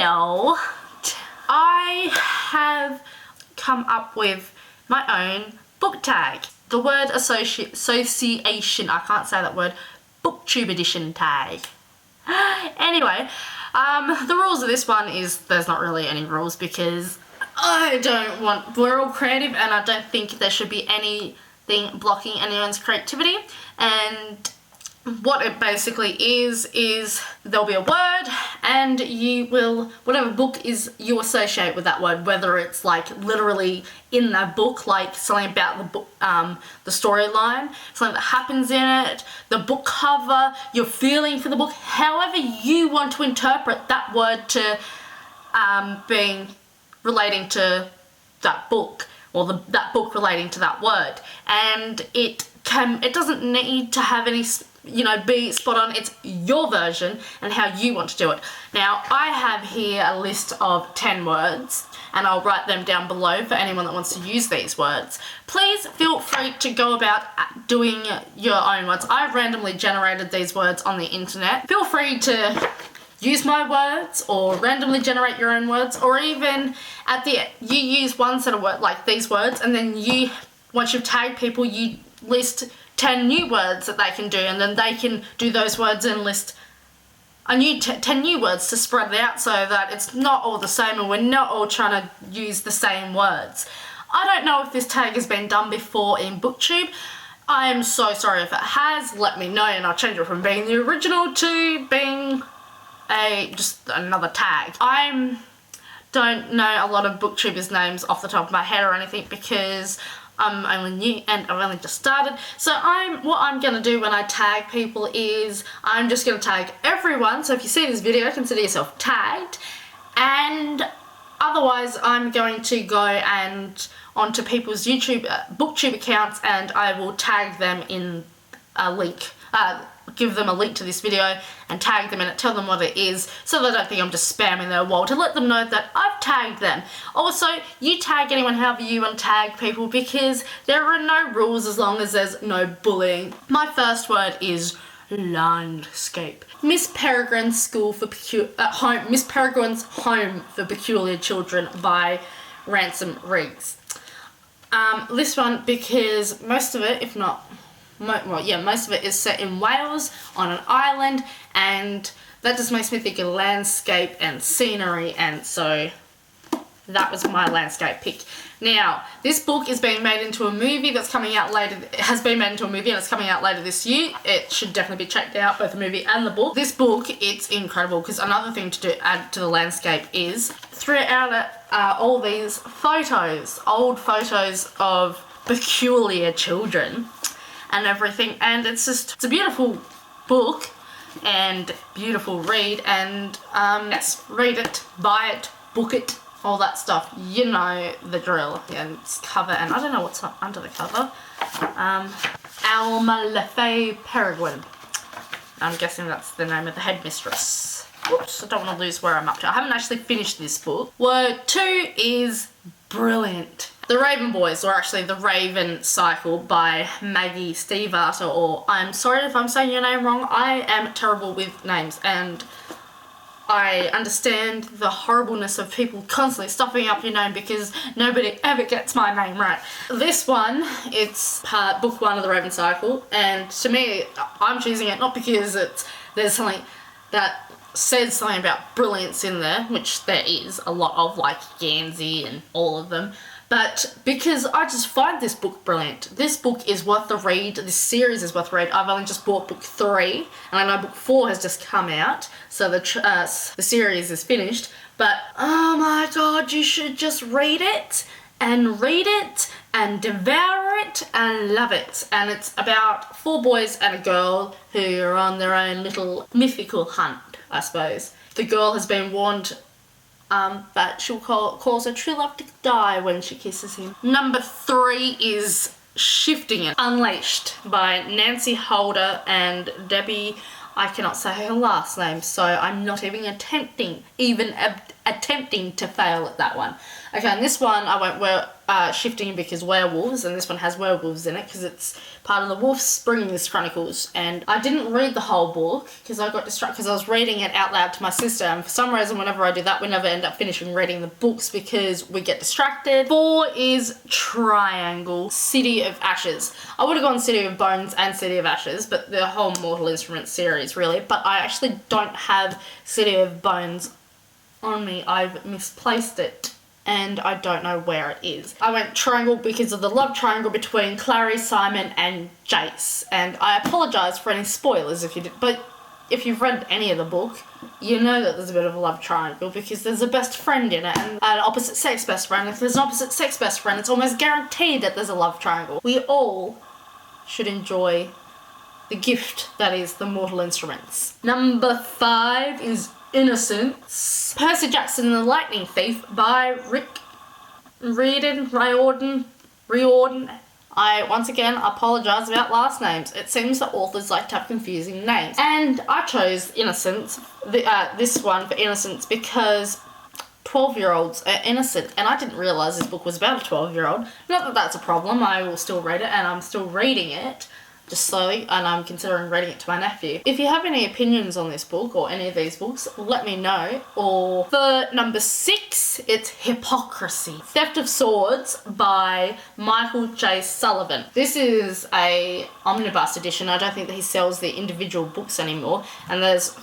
Well, I have come up with my own book tag. The word association, I can't say that word, BookTube edition tag. Anyway, the rules of this one is there's not really any rules because we're all creative and I don't think there should be anything blocking anyone's creativity. And what it basically is there'll be a word and you will, whatever book is you associate with that word, whether it's like literally in that book, like something about the book, the storyline, something that happens in it, the book cover, your feeling for the book, however you want to interpret that word to being relating to that book, or that book relating to that word. And it doesn't need to have any, be spot on. It's your version and how you want to do it. Now, I have here a list of 10 words and I'll write them down below for anyone that wants to use these words. Please feel free to go about doing your own words. I've randomly generated these words on the internet. Feel free to use my words or randomly generate your own words, or even you use one set of words like these words, and then once you've tagged people, you list 10 new words that they can do, and then they can do those words and list a new 10 new words to spread it out so that it's not all the same and we're not all trying to use the same words. I don't know if this tag has been done before in BookTube. I am so sorry if it has. Let me know and I'll change it from being the original to being just another tag. I don't know a lot of booktubers' names off the top of my head or anything because I'm only new and I've only just started. So what I'm going to do when I tag people is I'm just going to tag everyone. So if you see this video, consider yourself tagged. And otherwise I'm going to go and onto people's BookTube accounts and I will tag them in a link. Give them a link to this video and tag them in it, tell them what it is so they don't think I'm just spamming their wall, to let them know that I've tagged them. Also, you tag anyone however you want to tag people because there are no rules as long as there's no bullying. My first word is landscape. Miss Peregrine's Home for Peculiar Children by Ransom Riggs. This one because most of it, if not most of it is set in Wales on an island, and that just makes me think of landscape and scenery, and so that was my landscape pick. Now, this book is being made into a movie that's coming out later. It has been made into a movie and it's coming out later this year. It should definitely be checked out, both the movie and the book. This book, it's incredible because another thing to add to the landscape is throughout all these photos, old photos of peculiar children and everything, and it's a beautiful book and beautiful read, and yes, read it, buy it, book it, all that stuff, you know the drill. And it's cover, and I don't know what's under the cover. Alma Lefay Peregrine. I'm guessing that's the name of the headmistress. Whoops, I don't want to lose where I'm up to. I haven't actually finished this book. Word 2 is brilliant. The Raven Boys, or actually The Raven Cycle by Maggie Stiefvater, or I'm sorry if I'm saying your name wrong. I am terrible with names and I understand the horribleness of people constantly stuffing up your name because nobody ever gets my name right. This one, it's book 1 of The Raven Cycle, and to me, I'm choosing it not because there's something that says something about brilliance in there, which there is a lot of, like Gansey and all of them, but because I just find this book brilliant. This book is worth the read. This series is worth the read. I've only just bought book 3, and I know book 4 has just come out, so the series is finished. But oh my god, you should just read it and devour it and love it. And it's about 4 boys and a girl who are on their own little mythical hunt, I suppose. The girl has been warned that she'll cause her true love to die when she kisses him. Number 3 is Shifting It, Unleashed by Nancy Holder and Debbie, I cannot say her last name, so I'm not even attempting attempting to fail at that one. Okay, and this one I went shifting because werewolves, and this one has werewolves in it because it's part of the Wolfsprings Chronicles. And I didn't read the whole book because I got distracted because I was reading it out loud to my sister, and for some reason whenever I do that we never end up finishing reading the books because we get distracted. 4 is Triangle, City of Ashes. I would have gone City of Bones and City of Ashes, but the whole Mortal Instruments series really, but I actually don't have City of Bones on me. I've misplaced it and I don't know where it is. I went Triangle because of the love triangle between Clary, Simon and Jace, and I apologise for any spoilers if you did, but if you've read any of the book, you know that there's a bit of a love triangle because there's a best friend in it and an opposite sex best friend. If there's an opposite sex best friend, it's almost guaranteed that there's a love triangle. We all should enjoy the gift that is the Mortal Instruments. Number 5 is Innocence. Percy Jackson and the Lightning Thief by Riordan. I once again apologise about last names. It seems that authors like to have confusing names. And I chose Innocence, this one for Innocence, because 12-year-olds are innocent, and I didn't realise this book was about a 12-year-old. Not that that's a problem, I will still read it, and I'm still reading it, just slowly, and I'm considering reading it to my nephew. If you have any opinions on this book, or any of these books, let me know. Or for number 6, it's Hypocrisy. Theft of Swords by Michael J. Sullivan. This is a omnibus edition. I don't think that he sells the individual books anymore, and there's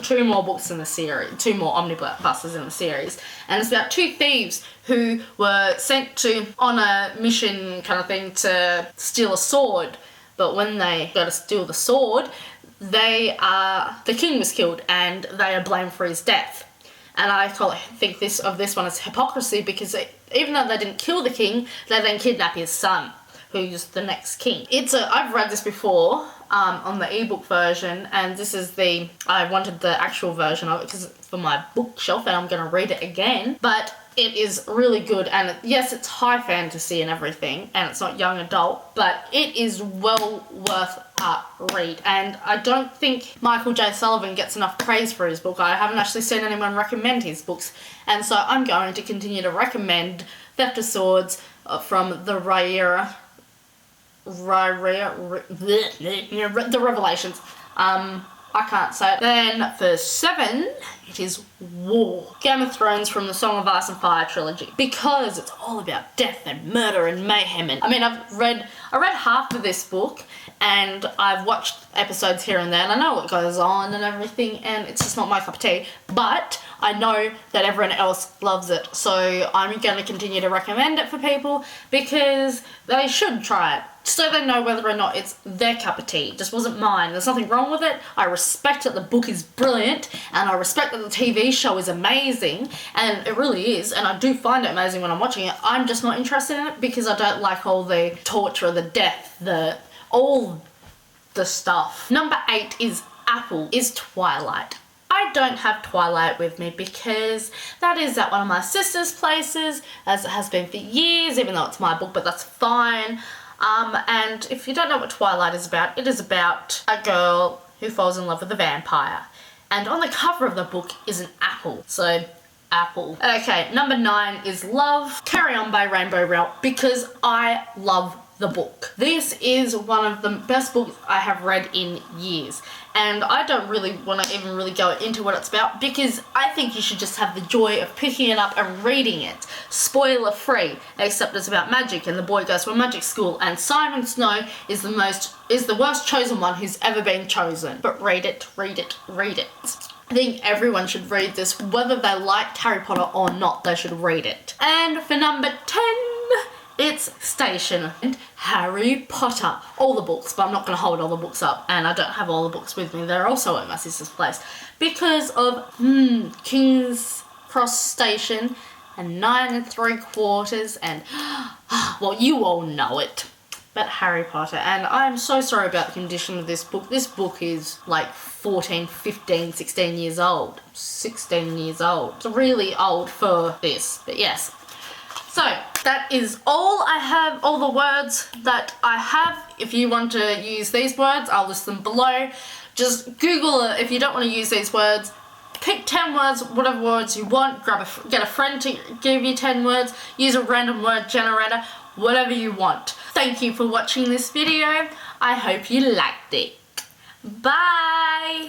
2 more books in the series, 2 more omnibuses in the series, and it's about 2 thieves who were sent on a mission kind of thing to steal a sword. But when they go to steal the sword, the king was killed and they are blamed for his death. And I think this one as hypocrisy because even though they didn't kill the king, they then kidnap his son, who's the next king. I've read this before on the ebook version, and this is I wanted the actual version of it because it's for my bookshelf and I'm going to read it again. But it is really good, and yes, it's high fantasy and everything, and it's not young adult, but it is well worth a read. And I don't think Michael J. Sullivan gets enough praise for his book. I haven't actually seen anyone recommend his books, and so I'm going to continue to recommend Theft of Swords from the Revelations. I can't say it. Then for 7, it is War. Game of Thrones from the Song of Ice and Fire trilogy. Because it's all about death and murder and mayhem. And I mean, I read half of this book and I've watched episodes here and there and I know what goes on and everything, and it's just not my cup of tea. But I know that everyone else loves it. So I'm going to continue to recommend it for people because they should try it, so they know whether or not it's their cup of tea. It just wasn't mine. There's nothing wrong with it. I respect that the book is brilliant, and I respect that the TV show is amazing, and it really is, and I do find it amazing when I'm watching it. I'm just not interested in it because I don't like all the torture, the death, all the stuff. Number 8 is Twilight. I don't have Twilight with me because that is at one of my sister's places, as it has been for years, even though it's my book, but that's fine. And if you don't know what Twilight is about, it is about a girl who falls in love with a vampire. And on the cover of the book is an apple. So, apple. Okay, number 9 is Love, Carry On by Rainbow Rowell, because I love the book. This is one of the best books I have read in years. And I don't really want to even really go into what it's about because I think you should just have the joy of picking it up and reading it. Spoiler free, except it's about magic and the boy goes to a magic school and Simon Snow is the worst chosen one who's ever been chosen. But read it, read it, read it. I think everyone should read this, whether they liked Harry Potter or not, they should read it. And for number 10, it's Station and Harry Potter. All the books, but I'm not going to hold all the books up, and I don't have all the books with me. They're also at my sister's place because of King's Cross Station and 9 3/4 and well, you all know it. But Harry Potter, and I'm so sorry about the condition of this book. This book is like 14, 15, 16 years old. 16 years old. It's really old for this, but yes. So, that is all I have, all the words that I have. If you want to use these words, I'll list them below. Just Google it if you don't want to use these words. pick 10 words, whatever words you want, get a friend to give you 10 words, use a random word generator, whatever you want. Thank you for watching this video. I hope you liked it. Bye!